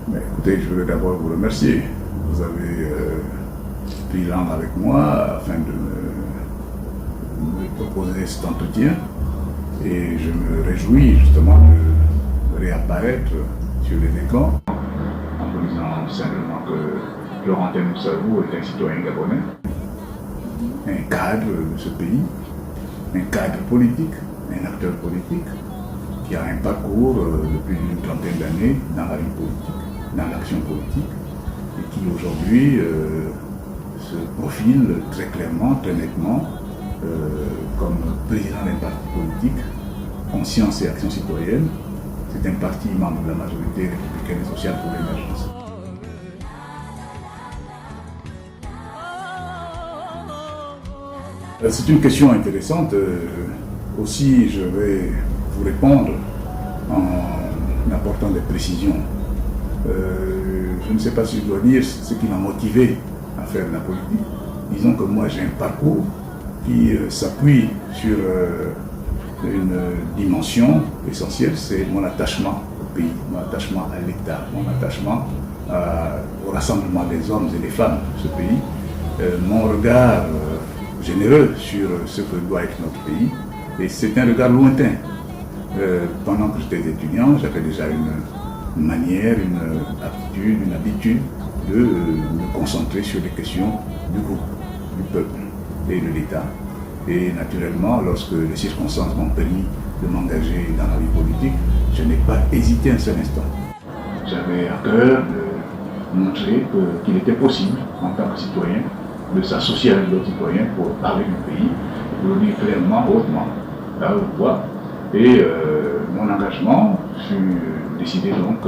Mais écoutez, je veux d'abord vous remercier. Vous avez pris langue avec moi afin de me proposer cet entretien. Et je me réjouis justement de réapparaître sur les écrans en vous disant simplement que Laurentin Moussabou est un citoyen gabonais, un cadre de ce pays, un cadre politique, un acteur politique qui a un parcours de plus d'une trentaine d'années dans la vie politique, dans l'action politique, et qui aujourd'hui se profile très clairement, très nettement, comme président d'un parti politique, Conscience et Action Citoyenne. C'est un parti membre de la majorité républicaine et sociale pour l'émergence. C'est une question intéressante. Aussi, je vais vous répondre en apportant des précisions. Je ne sais pas si je dois dire ce qui m'a motivé à faire de la politique. Disons que moi j'ai un parcours qui s'appuie sur une dimension essentielle, c'est mon attachement au pays, mon attachement à l'État, mon attachement au rassemblement des hommes et des femmes de ce pays, mon regard généreux sur ce que doit être notre pays, et c'est un regard lointain. Pendant que j'étais étudiant, j'avais déjà une manière, une aptitude, une habitude de me concentrer sur les questions du groupe, du peuple et de l'État. Et naturellement, lorsque les circonstances m'ont permis de m'engager dans la vie politique, je n'ai pas hésité un seul instant. J'avais à cœur de montrer qu'il était possible, en tant que citoyen, de s'associer avec d'autres citoyens pour parler du pays, pour le dire clairement, hautement, à haute voix. Et mon engagement fut décidé donc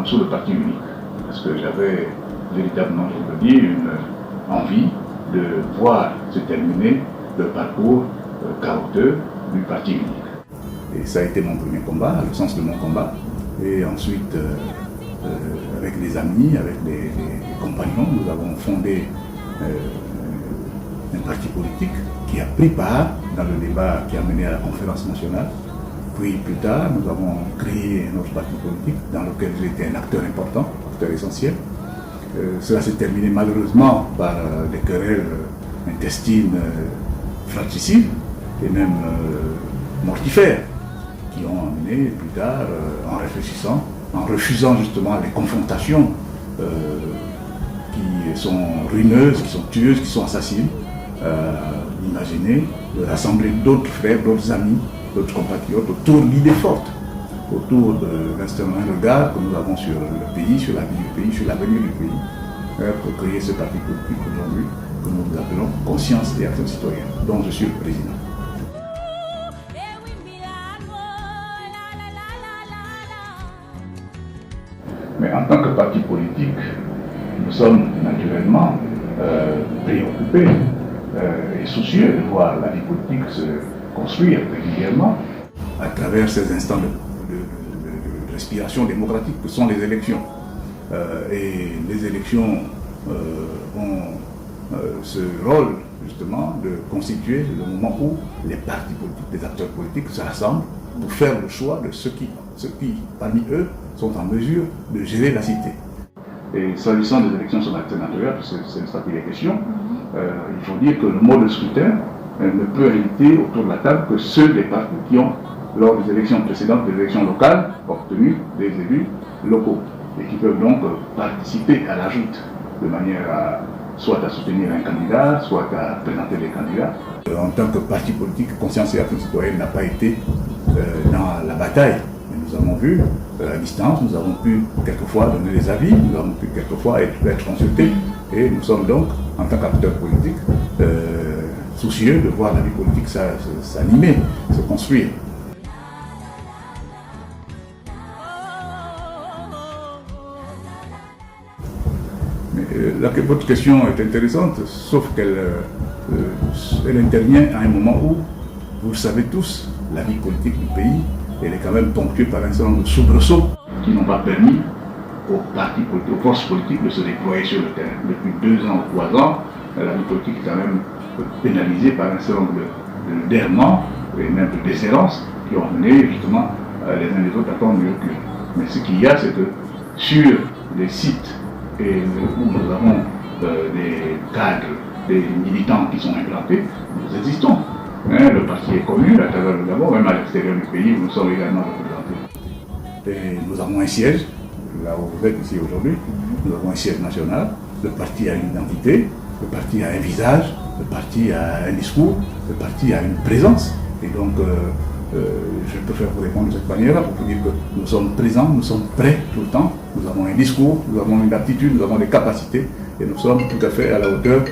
sous le parti unique, parce que j'avais véritablement, je veux dire, une envie de voir se terminer le parcours chaotique du parti unique. Et ça a été mon premier combat, le sens de mon combat. Et ensuite, avec des amis, avec des compagnons, nous avons fondé un parti politique qui a pris part dans le débat qui a mené à la conférence nationale. Puis plus tard, nous avons créé un autre parti politique dans lequel j'étais un acteur important, acteur essentiel. Cela s'est terminé malheureusement par des querelles intestines fratricides et même mortifères qui ont amené plus tard, en réfléchissant, en refusant justement les confrontations qui sont ruineuses, qui sont tueuses, qui sont assassines, d'imaginer, de rassembler d'autres frères, d'autres amis, d'autres compatriotes autour d'idées fortes, autour d'un regard que nous avons sur le pays, sur la vie du pays, sur l'avenir du pays, pour créer ce parti politique aujourd'hui que nous appelons Conscience et Action Citoyenne, dont je suis le président. Mais en tant que parti politique, nous sommes naturellement préoccupés et soucieux de voir la vie politique se construire régulièrement à travers ces instants de respiration démocratique que sont les élections. Et les élections ont ce rôle justement de constituer le moment où les partis politiques, les acteurs politiques se rassemblent pour faire le choix de ceux qui parmi eux, sont en mesure de gérer la cité. Et s'agissant des élections sénatoriales, parce que c'est de ça qu'il est question, il faut dire que le mode de scrutin ne peut inviter autour de la table que ceux des partis qui ont, lors des élections précédentes, des élections locales, obtenu des élus locaux et qui peuvent donc participer à la joute de manière à soit à soutenir un candidat, soit à présenter des candidats. En tant que parti politique, Conscience et Action Citoyenne n'a pas été dans la bataille. Mais nous avons vu à distance, nous avons pu quelquefois donner des avis, nous avons pu quelquefois être consultés, et nous sommes donc, en tant qu'acteurs politiques, soucieux de voir la vie politique s'animer, se construire. Votre question est intéressante, sauf qu'elle intervient à un moment où, vous le savez tous, la vie politique du pays, elle est quand même ponctuée par un certain nombre de soubresauts qui n'ont pas permis aux partis politiques, aux forces politiques de se déployer sur le terrain. Depuis 2 ans ou 3 ans, la vie politique est quand même pénalisée par un certain nombre d'errement et même de déshérence qui ont mené justement les uns les autres à prendre du recul. Mais ce qu'il y a, c'est que sur les sites où nous avons des cadres, des militants qui sont implantés, nous existons. Le parti est connu à travers le Gabon, même à l'extérieur du pays où nous sommes également représentés. Et nous avons un siège, là où vous êtes ici aujourd'hui, nous avons un siège national, le parti a une identité, le parti a un visage, le parti a un discours, le parti a une présence. Et donc, je préfère vous répondre de cette manière-là pour vous dire que nous sommes présents, nous sommes prêts tout le temps, nous avons un discours, nous avons une aptitude, nous avons des capacités et nous sommes tout à fait à la hauteur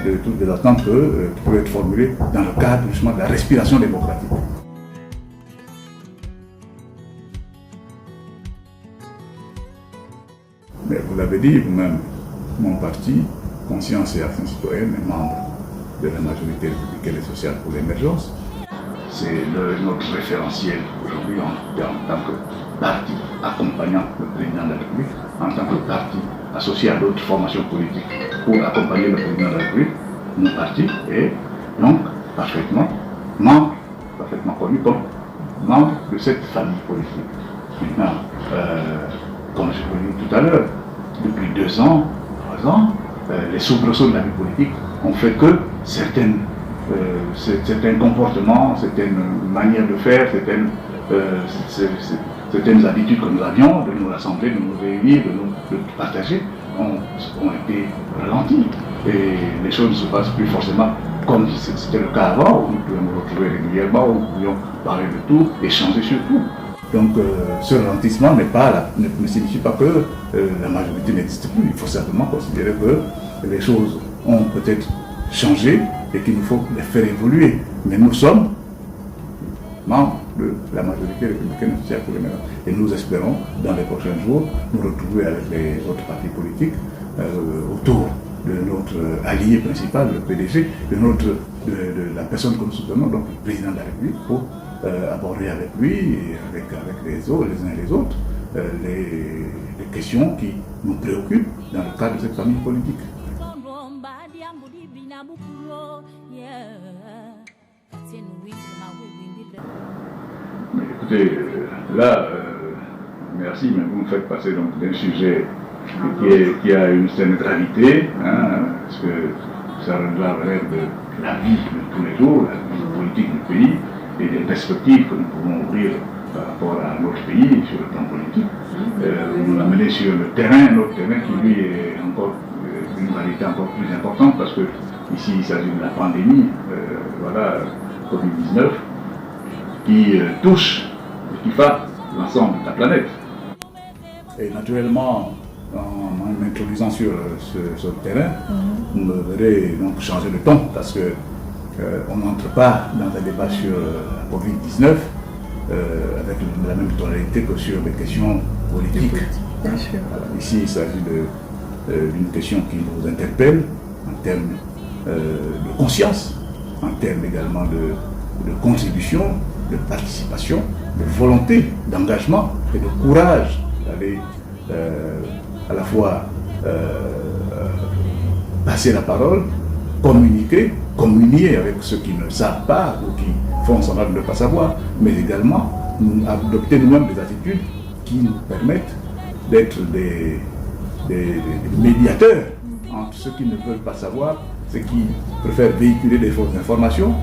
de toutes les attentes qui peuvent être formulées dans le cadre justement de la respiration démocratique. Mais vous l'avez dit vous-même, mon parti, Conscience et Action Citoyenne, est membre de la majorité républicaine et sociale pour l'émergence. C'est notre référentiel aujourd'hui en tant que parti accompagnant le président de la République, en tant que parti associé à d'autres formations politiques pour accompagner le président de la République. Mon parti est donc parfaitement connu comme membre de cette famille politique. Maintenant, comme je vous l'ai dit tout à l'heure, depuis 2 ans, 3 ans, les soubresauts de la vie politique ont fait que certains comportements, certaines manières de faire, certaines habitudes que nous avions de nous rassembler, de nous réunir, de partager, ont été ralenties. Et les choses ne se passent plus forcément comme c'était le cas avant, où nous pouvions nous retrouver régulièrement, où nous pouvions parler de tout, échanger sur tout. Donc ce ralentissement ne signifie pas que la majorité n'existe plus. Il faut simplement considérer que les choses ont peut-être changé et qu'il nous faut les faire évoluer. Mais nous sommes membres de la majorité républicaine sociale pour l'émergence. Et nous espérons, dans les prochains jours, nous retrouver avec les autres partis politiques autour de notre allié principal, le PDG, de la personne que nous soutenons, donc le président de la République, pour aborder avec lui et avec les autres, les uns et les autres, les questions qui nous préoccupent dans le cadre de cette famille politique. Écoutez, là, merci, mais vous me faites passer donc d'un sujet qui a une certaine gravité, parce que ça relève de la vie de tous les jours, la vie politique du pays et des perspectives que nous pouvons ouvrir par rapport à notre pays sur le plan politique. Vous nous amenez sur le terrain, notre terrain qui lui est encore d'une gravité encore plus importante parce que ici il s'agit de la pandémie, Covid-19, qui touche et qui frappe l'ensemble de la planète. Et naturellement, en m'introduisant sur ce terrain, vous me verrez donc changer de ton parce que on n'entre pas dans un débat sur la Covid-19 avec la même tonalité que sur des questions politiques. Bien sûr. Ici, il s'agit d'une question qui nous interpelle en termes de conscience, en termes également de contribution, de participation, de volonté, d'engagement et de courage d'aller à la fois passer la parole, communier avec ceux qui ne savent pas ou qui font semblant de ne pas savoir, mais également adopter nous-mêmes des attitudes qui nous permettent d'être des médiateurs entre ceux qui ne veulent pas savoir, ceux qui préfèrent véhiculer des fausses informations,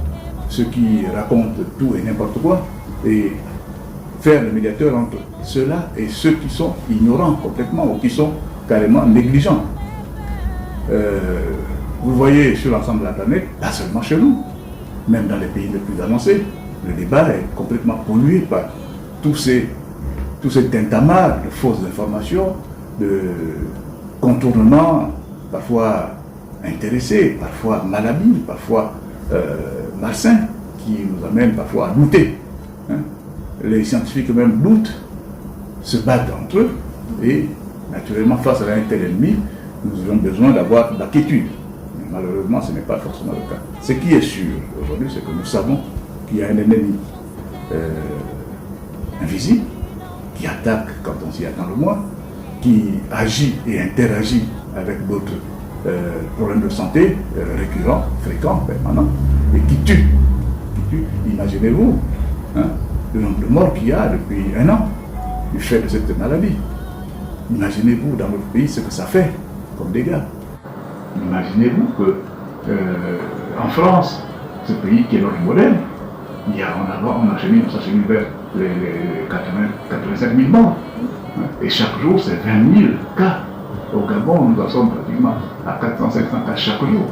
ceux qui racontent tout et n'importe quoi, et faire le médiateur entre ceux-là et ceux qui sont ignorants complètement ou qui sont carrément négligents. Vous voyez sur l'ensemble de la planète, pas seulement chez nous, même dans les pays les plus avancés, le débat est complètement pollué par tous ces tintamarres de fausses informations, de contournements parfois intéressés, parfois malhabiles, parfois malsains, qui nous amènent parfois à douter. Les scientifiques même doutent, se battent entre eux, et naturellement face à un tel ennemi, nous avons besoin d'avoir d'inquiétude. Malheureusement, ce n'est pas forcément le cas. Ce qui est sûr aujourd'hui, c'est que nous savons qu'il y a un ennemi invisible, qui attaque quand on s'y attend le moins, qui agit et interagit avec d'autres problèmes de santé récurrents, fréquents, permanents, et qui tue imaginez-vous hein, le nombre de morts qu'il y a depuis 1 an du fait de cette maladie. Imaginez-vous dans notre pays ce que ça fait comme dégâts. Imaginez-vous que en France, ce pays qui est notre modèle, on s'achemine vers les 85 000 morts. Et chaque jour, c'est 20 000 cas. Au Gabon, nous en sommes pratiquement à 400-500 cas chaque jour.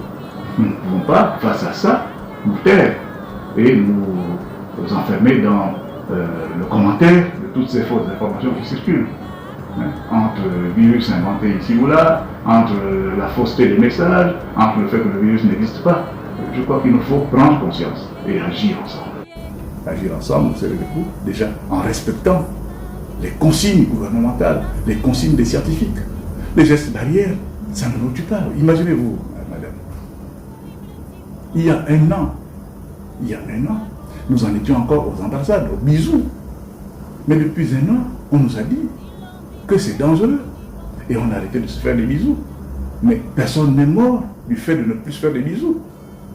Nous ne pouvons pas, face à ça, nous taire et nous enfermer dans le commentaire de toutes ces fausses informations qui circulent. Entre le virus inventé ici ou là, entre la fausseté des messages, entre le fait que le virus n'existe pas. Je crois qu'il nous faut prendre conscience et agir ensemble. Agir ensemble, c'est déjà en respectant les consignes gouvernementales, les consignes des scientifiques. Les gestes barrières, ça ne nous tue pas. Imaginez-vous, madame, il y a un an, nous en étions encore aux ambassades, aux bisous. Mais depuis 1 an, on nous a dit que c'est dangereux. Et on a arrêté de se faire des bisous. Mais personne n'est mort du fait de ne plus se faire des bisous.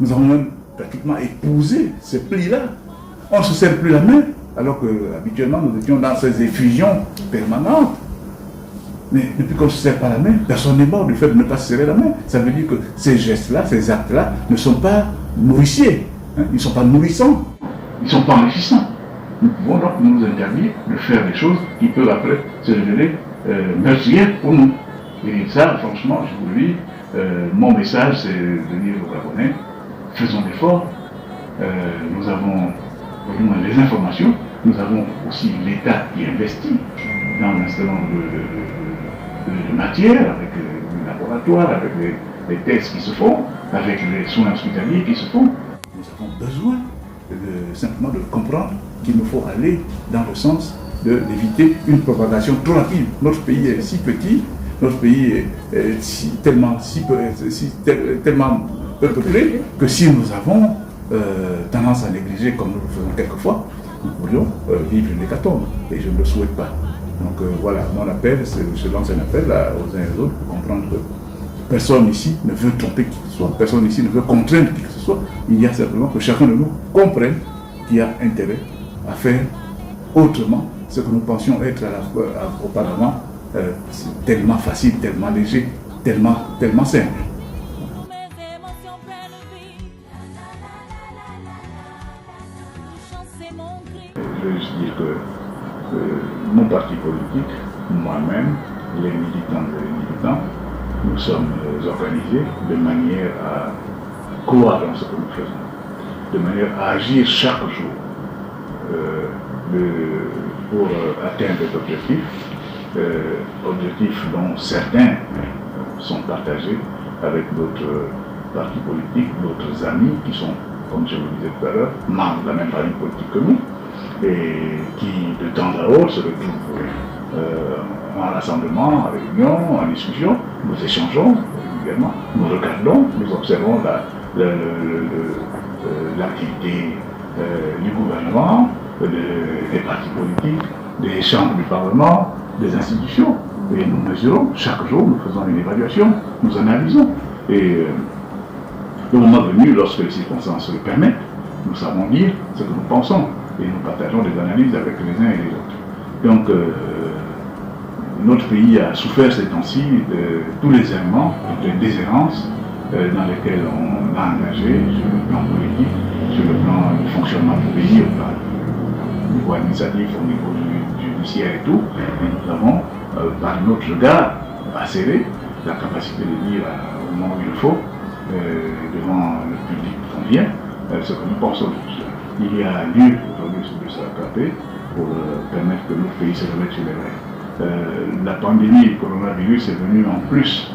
Nous avons même pratiquement épousé ces plis-là. On ne se serre plus la main, alors que habituellement nous étions dans ces effusions permanentes. Mais depuis qu'on ne se serre pas la main, personne n'est mort du fait de ne pas se serrer la main. Ça veut dire que ces gestes-là, ces actes-là ne sont pas nourriciers. Ils ne sont pas nourrissants. Ils ne sont pas enrichissants. Nous pouvons donc nous interdire de faire des choses qui peuvent après se révéler meurtrières pour nous. Et ça, franchement, je vous le dis, mon message, c'est de dire aux Gabonais, faisons d'efforts. Nous avons les informations, nous avons aussi l'État qui investit dans l'installation de matière, avec les laboratoires, avec les tests qui se font, avec les soins hospitaliers qui se font. Nous avons besoin simplement de comprendre qu'il nous faut aller dans le sens d'éviter une propagation trop rapide. Notre pays est si petit, notre pays est tellement peu peuplé que si nous avons tendance à négliger comme nous le faisons quelquefois, nous pourrions vivre une hécatombe. Et je ne le souhaite pas. Donc voilà, mon appel, je lance un appel aux uns et aux autres pour comprendre que personne ici ne veut tromper qui que ce soit, personne ici ne veut contraindre qui que ce soit. Il y a simplement que chacun de nous comprenne qu'il y a intérêt à faire autrement ce que nous pensions être auparavant tellement facile, tellement léger, tellement simple. Je veux juste dire que mon parti politique, moi-même, les militantes et les militants, nous sommes organisés de manière à croire dans ce que nous faisons, de manière à agir chaque jour pour atteindre cet objectif, objectif dont certains sont partagés avec d'autres partis politiques, d'autres amis qui sont, comme je vous le disais tout à l'heure, membres de la même famille politique que nous, et qui de temps à autre se retrouvent en rassemblement, en réunion, en discussion. Nous échangeons régulièrement, nous regardons, nous observons l'activité du gouvernement, des partis politiques, des chambres du Parlement, des institutions. Et nous mesurons, chaque jour, nous faisons une évaluation, nous analysons. Et le moment venu, lorsque les circonstances le permettent, nous savons dire ce que nous pensons. Et nous partageons des analyses avec les uns et les autres. Donc, notre pays a souffert ces temps-ci de tous les errements, toutes les déshérences dans lesquelles on a engagé sur le plan politique, sur le plan du fonctionnement du pays, au niveau administratif, au niveau du judiciaire et tout. Et nous avons, par notre regard acéré, la capacité de dire au moment où il faut, devant le public qu'on vient, ce que nous pensons de tout cela. Il y a lieu aujourd'hui de se rattraper pour permettre que notre pays se remette sur les rails. La pandémie du coronavirus est venue en plus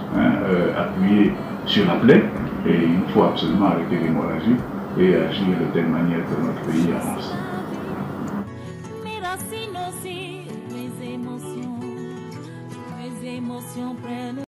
appuyer sur la plaie et il nous faut absolument arrêter l'hémorragie et agir de telle manière que notre pays avance. Mes émotions prennent